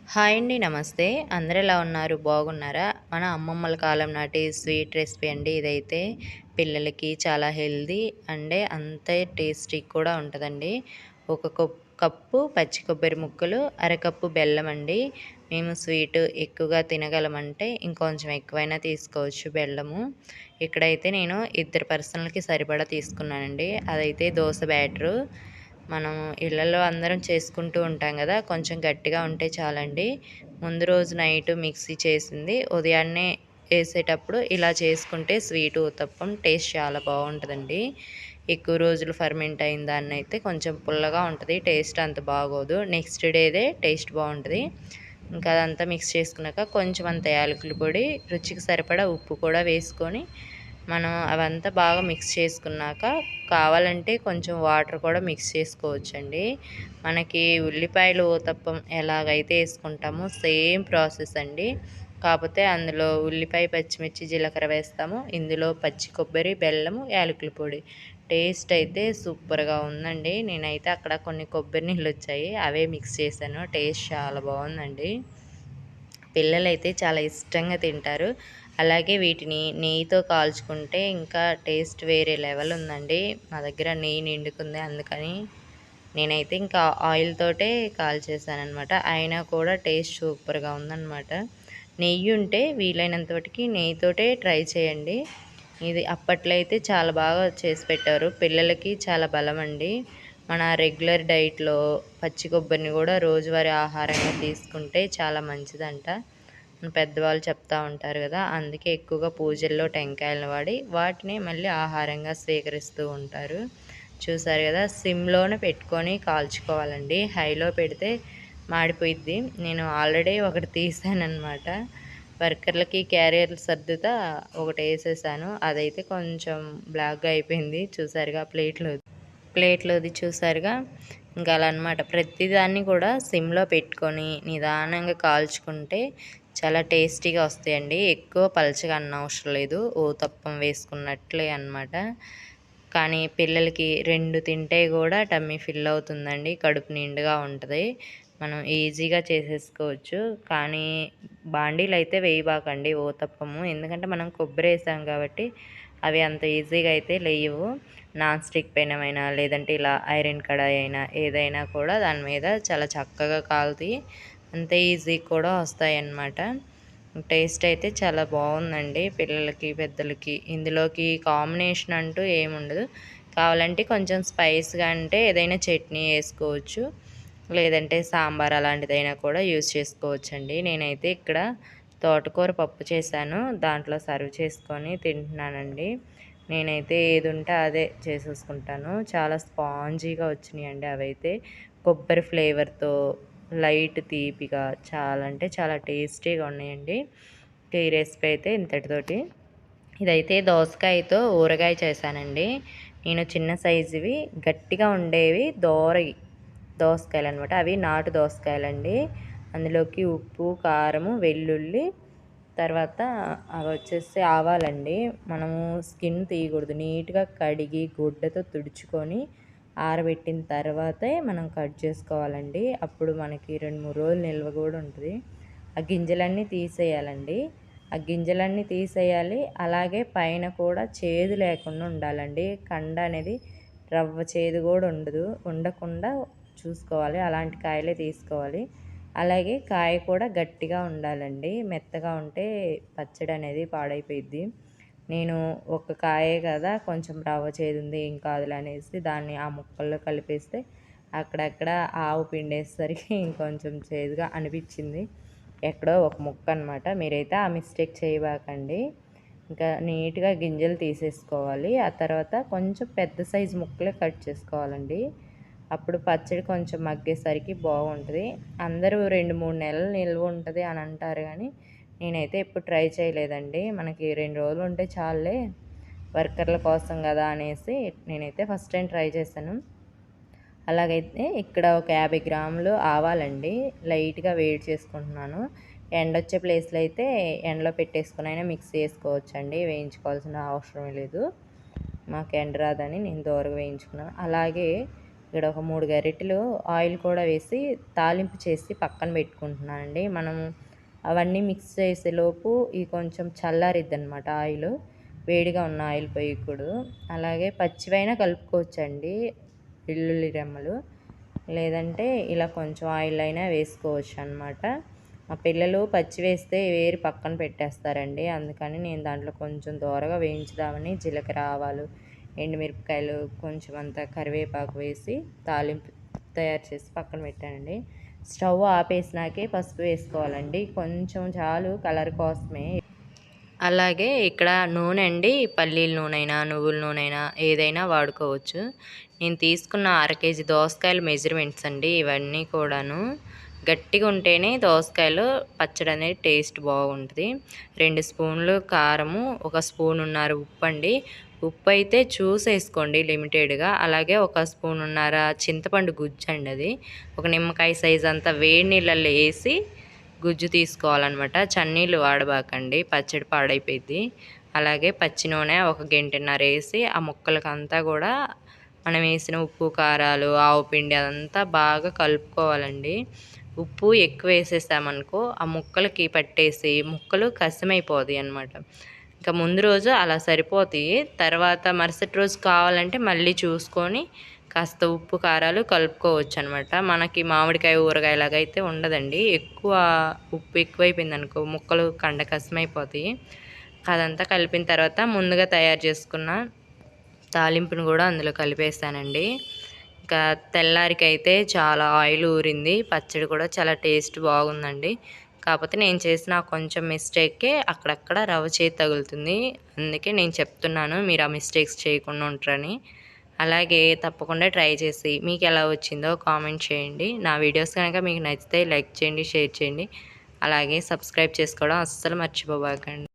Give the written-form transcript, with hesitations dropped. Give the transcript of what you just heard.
Hi అండి. నమస్తే. అందరూ ఎలా ఉన్నారు? బాగున్నారా? మన అమ్మమ్మల కాలం నాటి స్వీట్ రెసిపీ అండి ఇదైతే. పిల్లలకి చాలా హెల్తీ అండే అంతే టేస్టీ కూడా ఉంటదండి. ఒక కప్పు పచ్చి కొబ్బరి ముక్కలు, అరకప్పు బెల్లం అండి. మేము స్వీట్ ఎక్కువగా తినగలమంటే ఇంకొంచెం ఎక్కువైనా తీసుకోవచ్చు బెల్లము. ఇక్కడైతే నేను ఇద్దరు పర్సన్‌లకి సరిపడా తీసుకున్నానండి. అదైతే దోస బ్యాటరు. మనం ఇళ్లలో అందరం చేసుకుంటూ ఉంటాం గదా! కొంచెం గట్టిగా ఉంటే చాలండి. ముందు రోజు నైట్ మిక్సీ చేసింది ఉదయాన్నే ఏసేటప్పుడు ఇలా చేసుకుంటే స్వీటు, ఉత్తప్పం టేస్ట్ చాలా బావుంటదండి. ఎక్కువ రోజులు ఫర్మెంట్ అయిన దాన్నయితే కొంచెం పుల్లగా ఉంటది. టేస్ట్ అంత బాగోదు. నెక్స్ట్ డేదే టేస్ట్ బావుంటది. ఇంకా అదంతా మిక్స్ చేసుకున్నాక కొంచెం అంత యాలకుల పొడి, రుచికి సరిపడా ఉప్పు కూడా వేసుకొని మనం అవంతా బాగా మిక్స్ చేసుకున్నాక కావాలంటే కొంచెం వాటర్ కూడా మిక్స్ చేసుకోవచ్చండి. మనకి ఉల్లిపాయలు ఊతప్పం ఎలాగైతే ఏసుకుంటామో సేమ్ ప్రాసెస్ అండి. కాపోతే అందులో ఉల్లిపాయ, పచ్చిమిర్చి, జీలకర్ర వేస్తాము. ఇందులో పచ్చి కొబ్బరి, బెల్లము, యాలకుల పొడి. టేస్ట్ అయితే సూపర్‌గా ఉందండి. నేనైతే అక్కడ కొన్ని కొబ్బరి నీళ్ళొచ్చాయి. అవే మిక్స్ చేశాను. టేస్ట్ చాలా బావుందండి. పిల్లలైతే చాలా ఇష్టంగా తింటారు. అలాగే వీటిని నెయ్యితో కాల్చుకుంటే ఇంకా టేస్ట్ వేరే లెవెల్ ఉందండి. మా దగ్గర నెయ్యి నిండుకుంది అందుకని నేనైతే ఇంకా ఆయిల్ తోటే కాల్చేసాననమాట. అయినా కూడా టేస్ట్ సూపర్‌గా ఉందనమాట. నెయ్యి ఉంటే వీలైనంత మటికి నెయ్యితోటే ట్రై చేయండి. ఇది అప్పట్లో అయితే చాలా బాగా చేసి పెట్టారు. పిల్లలకి చాలా బలమండి. మన రెగ్యులర్ డైట్‌లో పచ్చి కొబ్బరిని గూడా రోజువారీ ఆహారంగా తీసుకుంటే చాలా మంచిదంట. మన పెద్దవాళ్ళు చెప్తా ఉంటారు గదా! అందుకే ఎక్కువగా పూజల్లో టెంకాయలను వాడి, వాటిని మళ్ళీ ఆహారంగా స్వీకరిస్తూ ఉంటారు. చూసారు గదా! సిమ్‌లోనే పెట్టుకొని కాల్చుకోవాలండి. హైలో పెడితే మాడిపోయిద్ది. నేను ఆల్రెడీ ఒకటి తీసాననమాట. వర్కర్లకి క్యారియర్లు సర్దుతా ఒకటేసేసాను. అదైతే కొంచెం బ్లాక్‌గా అయిపోయింది. చూసారుగా ప్లేట్‌లోది చూసారుగా. ఇంక అలా అనమాట. ప్రతిదాన్ని కూడా సిమ్‌లో పెట్టుకొని నిదానంగా కాల్చుకుంటే చాలా టేస్టీగా వస్తాయండి. ఎక్కువ పలచగా అన్నవసరం లేదు. ఊతప్పం వేసుకున్నట్లే అనమాట. కానీ పిల్లలకి 2 తింటే గూడా టమ్మీ ఫిల్ అవుతుందండి. కడుపు నిండుగా ఉంటది. మనం ఈజీగా చేసేసుకోవచ్చు. కానీ బాండీలైతే వేయబాకండి ఊతప్పము. ఎందుకంటే మనం కొబ్బరేసాం కాబట్టి అవి అంత ఈజీగా అయితే లేయవు. నాన్ స్టిక్ పెనమైనా లేదంటే ఇలా ఐరన్ కడాయి అయినా ఏదైనా కూడా దాని మీద చాలా చక్కగా కాలుతాయి. అంతే ఈజీ కూడా వస్తాయన్నమాట. టేస్ట్ అయితే చాలా బావుందండి. పిల్లలకి, పెద్దలకి ఇందులోకి కాంబినేషన్ అంటూ ఏముండదు. కావాలంటే కొంచెం స్పైస్‌గా అంటే ఏదైనా చట్నీ ఏసుకోవచ్చు. లేదంటే సాంబార్ అలాంటిదైనా కూడా యూజ్ చేసుకోవచ్చండి. నేనైతే ఇక్కడ తోటకూర పప్పు చేశాను. దాంట్లో సర్వ్ చేసుకొని తింటున్నానండి. నేనైతే ఏదుంటే అదే చేసేసుకుంటాను. చాలా స్పాంజీగా వచ్చినియండి అవైతే. కొబ్బరి ఫ్లేవర్‌తో లైట్ తీపిగా చాలా అంటే చాలా టేస్టీగా ఉన్నాయండి. ఈ రెసిపీ అయితే ఇంతటితోటి. ఇదైతే దోసకాయతో ఊరగాయ చేశానండి. నేను చిన్న సైజువి గట్టిగా ఉండేవి దోసకాయలనమాట. అవి నాటు దోసకాయలండి. అందులోకి ఉప్పు, కారము, వెల్లుల్లి తర్వాత అవొచ్చేసి ఆవాలండి. మనము స్కిన్ తీయకూడదు. నీట్‌గా కడిగి గుడ్డతో తుడుచుకొని ఆరబెట్టిన తర్వాతే మనం కట్ చేసుకోవాలండి. అప్పుడు మనకి 2, 3 రోజులు నిల్వ గూడా ఉంటది. ఆ గింజలన్నీ తీసేయాలండి. ఆ గింజలన్నీ తీసేయాలి. అలాగే పైన కూడా చేదు లేకుండా ఉండాలండి. కండ అనేది రవ్వ చేదు గూడా ఉండకుండా చూసుకోవాలి. అలాంటి కాయలే తీసుకోవాలి. అలాగే కాయ కూడా గట్టిగా ఉండాలండి. మెత్తగా ఉంటే పచ్చడనేది పాడైపోయిద్ది. నేను ఒక కాయే కదా! కొంచెం రవ్వ చేదుంది ఏం కాదులే అనేసి దాన్ని ఆ ముక్కల్లో కలిపేస్తే అక్కడక్కడ ఆవు పిండేసరికి ఇంకొంచెం చేదుగా అనిపిచ్చింది. ఎక్కడో ఒక ముక్క అనమాట. మీరైతే ఆ మిస్టేక్ చేయబాకండి. ఇంకా నీట్‌గా గింజలు తీసేసుకోవాలి. ఆ తర్వాత కొంచెం పెద్ద సైజు ముక్కలే కట్ చేసుకోవాలండి. అప్పుడు పచ్చడి కొంచెం మగ్గేసరికి బాగుంటది. అందరూ 2, 3 నెలలు నిల్వ ఉంటది అని అంటారు గానీ, నేనైతే ఎప్పుడు ట్రై చేయలేదండి. మనకి 2 రోజులు ఉంటే చాలులే వర్కర్ల కోసం గదా అనేసి నేనైతే ఫస్ట్ టైం ట్రై చేశాను. అలాగైతే ఇక్కడ ఒక 50 గ్రాములు ఆవాలండి. లైట్‌గా వేడి చేసుకుంటున్నాను. ఎండొచ్చే ప్లేస్‌లో అయితే ఎండలో పెట్టేసుకొనైనా మిక్సీ చేసుకోవచ్చండి. వేయించుకోవాల్సిన అవసరమే లేదు. మాకు ఎండ రాదని నేను దోరగా వేయించుకున్నాను. అలాగే ఇక్కడ ఒక 3 గరిటెలు ఆయిల్ కూడా వేసి తాలింపు చేసి పక్కన పెట్టుకుంటున్నానండి. మనము అవన్నీ మిక్స్ చేసేలోపు ఇది కొంచెం చల్లారిద్దనమాట ఆయిలు. వేడిగా ఉన్న ఆయిల్ పోయకూడదు. అలాగే పచ్చివైనా కలుపుకోవచ్చండి వెల్లుల్లి రెమ్మలు. లేదంటే ఇలా కొంచెం ఆయిల్ అయినా వేసుకోవచ్చు అనమాట. మా పిల్లలు పచ్చి వేస్తే వేరి పక్కన పెట్టేస్తారండి. అందుకని నేను దాంట్లో కొంచెం దోరగా వేయించుదామని జీలకర్ర, ఆవాలు, ఎండుమిరపకాయలు, కొంచెం అంతా కరివేపాకు వేసి తాలింపు తయారు చేసి పక్కన పెట్టానండి. స్టవ్ ఆపేసినాకే పసుపు వేసుకోవాలండి. కొంచెం చాలు కలర్ కోసమే. అలాగే ఇక్కడ నూనె అండి, పల్లీల నూనె నువ్వుల నూనె ఏదైనా వాడుకోవచ్చు. నేను తీసుకున్న 1/2 కేజీ దోసకాయలు మెజర్మెంట్స్ అండి ఇవన్నీ కూడాను. గట్టిగా ఉంటేనే దోసకాయలు పచ్చడి అనేది టేస్ట్ బాగుంటుంది. 2 స్పూన్లు కారము, 1 స్పూనున్నర ఉప్పు అండి. ఉప్పు అయితే చూసేసుకోండి లిమిటెడ్గా. అలాగే 1 స్పూనున్నర చింతపండు గుజ్జు అండి. అది ఒక నిమ్మకాయ సైజ్ అంతా వేడి నీళ్ళల్లో వేసి గుజ్జు తీసుకోవాలన్నమాట. చన్నీళ్ళు వాడబాకండి, పచ్చడి పాడైపోయింది. అలాగే పచ్చి నూనె 1 గంటన్నర వేసి ఆ ముక్కలకంతా కూడా మనం వేసిన ఉప్పు, కారాలు, ఆవు పిండి అదంతా బాగా కలుపుకోవాలండి. ఉప్పు ఎక్కువ వేసేసామనుకో ఆ ముక్కలకి పట్టేసి ముక్కలు కసిమైపోతాయి అన్నమాట. ఇంకా ముందు రోజు అలా సరిపోతాయి. తర్వాత మరుసటి రోజు కావాలంటే మళ్ళీ చూసుకొని కాస్త ఉప్పు, కారాలు కలుపుకోవచ్చు అనమాట. మనకి మామిడికాయ ఊరగాయలాగా అయితే ఉండదండి. ఎక్కువ ఉప్పు ఎక్కువైపోయిందనుకో ముక్కలు కండ కసిమైపోతాయి. అదంతా కలిపిన తర్వాత ముందుగా తయారు చేసుకున్న తాలింపును కూడా అందులో కలిపేస్తానండి. ఇంకా తెల్లారికైతే చాలా ఆయిల్ ఊరింది. పచ్చడి కూడా చాలా టేస్ట్ బాగుందండి. కాకపోతే నేను చేసిన కొంచెం మిస్టేక్కే అక్కడక్కడ రవ్వ చేతి తగులుతుంది. అందుకే నేను చెప్తున్నాను, మీరు ఆ మిస్టేక్స్ చేయకుండా ఉంటారని. అలాగే తప్పకుండా ట్రై చేసి మీకు ఎలా వచ్చిందో కామెంట్ చేయండి. నా వీడియోస్ కనుక మీకు నచ్చితే లైక్ చేయండి, షేర్ చేయండి. అలాగే సబ్స్క్రైబ్ చేసుకోవడం అస్సలు మర్చిపోబాకండి.